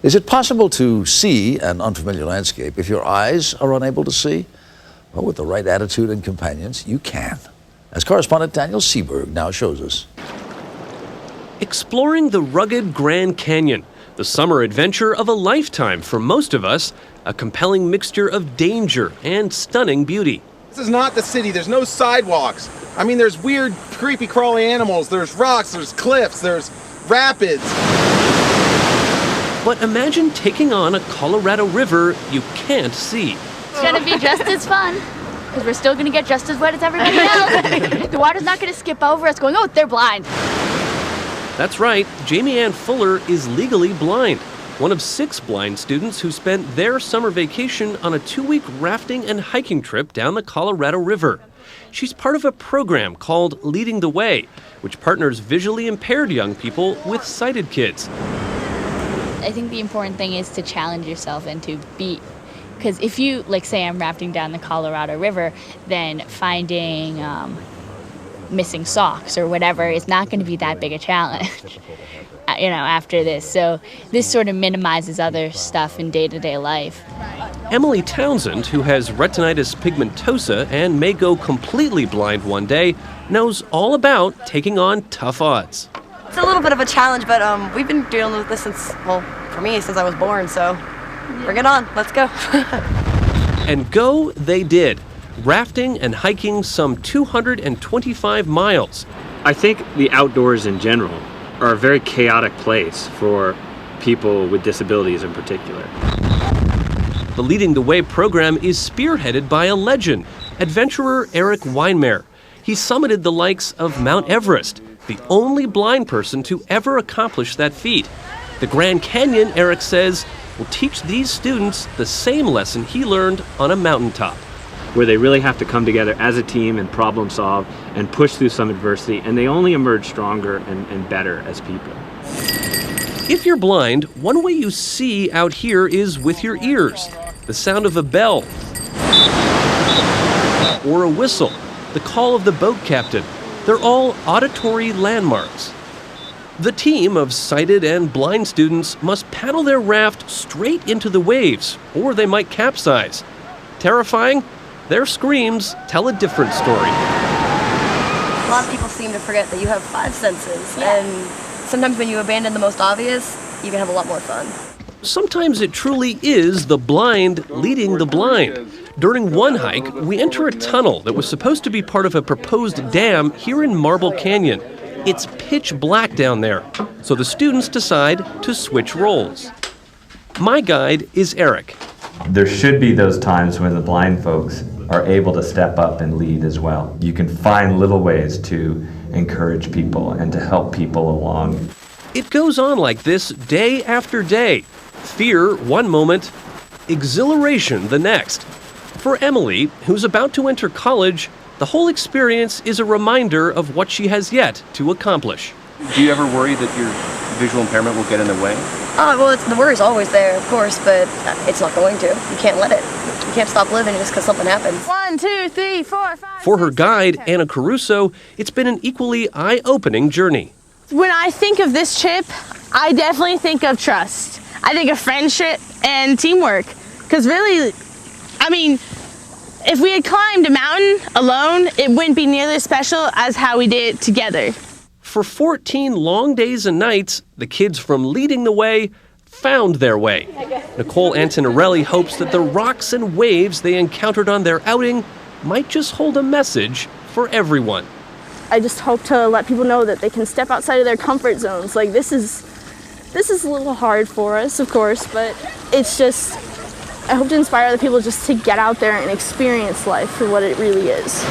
Is it possible to see an unfamiliar landscape if your eyes are unable to see? Well, with the right attitude and companions, you can. As correspondent Daniel Seberg now shows us. Exploring the rugged Grand Canyon, the summer adventure of a lifetime for most of us, a compelling mixture of danger and stunning beauty. This is not the city. There's no sidewalks. I mean, there's weird, creepy, crawly animals. There's rocks, there's cliffs, there's rapids. But imagine taking on a Colorado River you can't see. It's going to be just as fun, because we're still going to get just as wet as everybody else. The water's not going to skip over us going, oh, they're blind. That's right, Jamie Ann Fuller is legally blind, one of 6 blind students who spent their summer vacation on a 2-week rafting and hiking trip down the Colorado River. She's part of a program called Leading the Way, which partners visually impaired young people with sighted kids. I think the important thing is to challenge yourself and to be, because if you, like say I'm rafting down the Colorado River, then finding missing socks or whatever is not going to be that big a challenge, after this. So this sort of minimizes other stuff in day-to-day life. Emily Townsend, who has retinitis pigmentosa and may go completely blind one day, knows all about taking on tough odds. It's a little bit of a challenge, but we've been dealing with this since I was born, so bring it on, let's go. And go they did, rafting and hiking some 225 miles. I think the outdoors in general are a very chaotic place for people with disabilities in particular. The Leading the Way program is spearheaded by a legend, adventurer Erik Weihenmayer. He summited the likes of Mount Everest, the only blind person to ever accomplish that feat. The Grand Canyon, Erik says, will teach these students the same lesson he learned on a mountaintop. Where they really have to come together as a team and problem solve and push through some adversity, and they only emerge stronger and better as people. If you're blind, one way you see out here is with your ears. The sound of a bell or a whistle, the call of the boat captain. They're all auditory landmarks. The team of sighted and blind students must paddle their raft straight into the waves, or they might capsize. Terrifying? Their screams tell a different story. A lot of people seem to forget that you have 5 senses, and sometimes when you abandon the most obvious, you can have a lot more fun. Sometimes it truly is the blind leading the blind. During one hike, we enter a tunnel that was supposed to be part of a proposed dam here in Marble Canyon. It's pitch black down there, so the students decide to switch roles. My guide is Erik. There should be those times when the blind folks are able to step up and lead as well. You can find little ways to encourage people and to help people along. It goes on like this day after day. Fear one moment, exhilaration the next. For Emily, who's about to enter college, the whole experience is a reminder of what she has yet to accomplish. Do you ever worry that your visual impairment will get in the way? Well, the worry's always there, of course, but it's not going to. You can't let it. You can't stop living just because something happens. 1, 2, 3, 4, 5. For her guide, Anna Caruso, it's been an equally eye-opening journey. When I think of this trip, I definitely think of trust. I think of friendship and teamwork. Because really, if we had climbed a mountain alone, it wouldn't be nearly as special as how we did it together. For 14 long days and nights, the kids from Leading the Way found their way. Nicole Antonarelli hopes that the rocks and waves they encountered on their outing might just hold a message for everyone. I just hope to let people know that they can step outside of their comfort zones. Like this is a little hard for us, of course, but it's just, I hope to inspire other people just to get out there and experience life for what it really is.